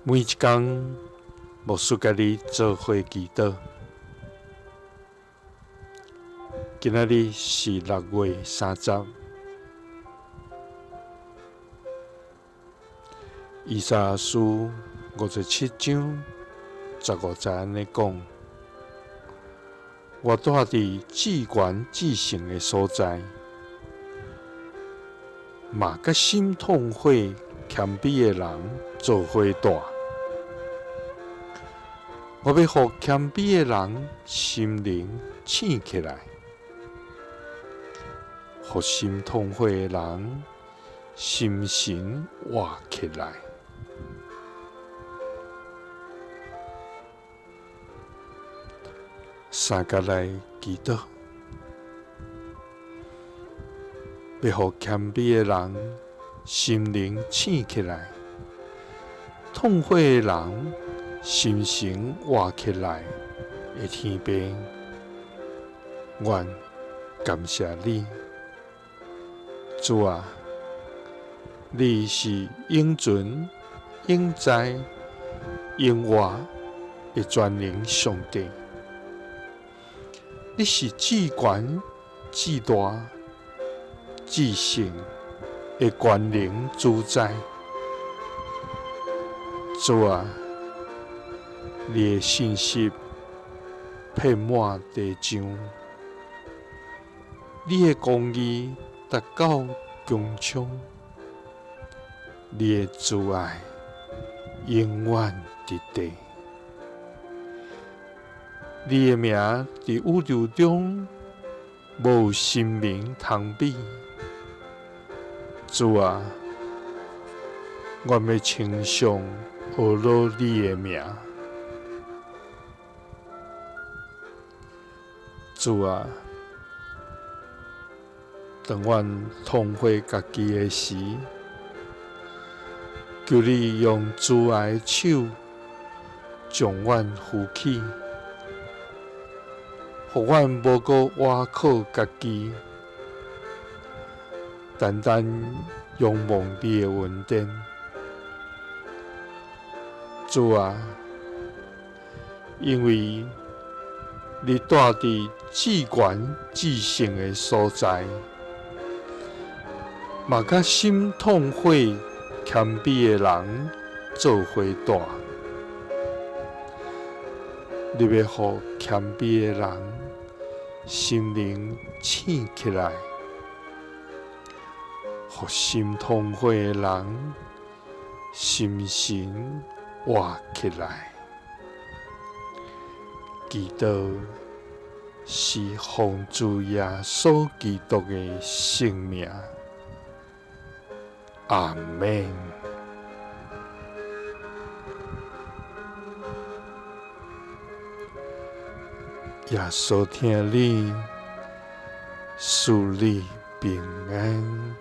每一天，牧师甲你做伙祈祷。今仔日是6月30，以赛亚书57章15节安尼讲：我住伫至悬至圣的所在，嘛甲心痛悔谦卑的人做伙住。我要互谦卑的人心灵醒起来，互心痛悔的人心神活起来。三甲来祈祷，要互谦卑的人心灵醒起来，痛悔的人心神活起来的天父，愿感谢你，主啊！你是永存、永在、永活的全能上帝，你是至悬、至大、至圣的全能主宰，主啊！你的信息遍满地上，你的公义达到穹苍，你的慈爱永远伫地。你的名伫宇宙中无有生命通比，主啊！我要称颂学罗你的名。主啊，当阮痛悔家己的时，求你用慈爱的手将阮扶起，互阮无搁倚靠家己，单单仰望你的恩典。主啊，因为你住伫至悬至圣的所在，嘛甲心痛悔谦卑的人做伙住。你要互谦卑的人心灵醒起来，互心痛悔的人心神活起来。祈祷是奉主耶稣基督的圣名，阿们。耶稣听你，赐你平安。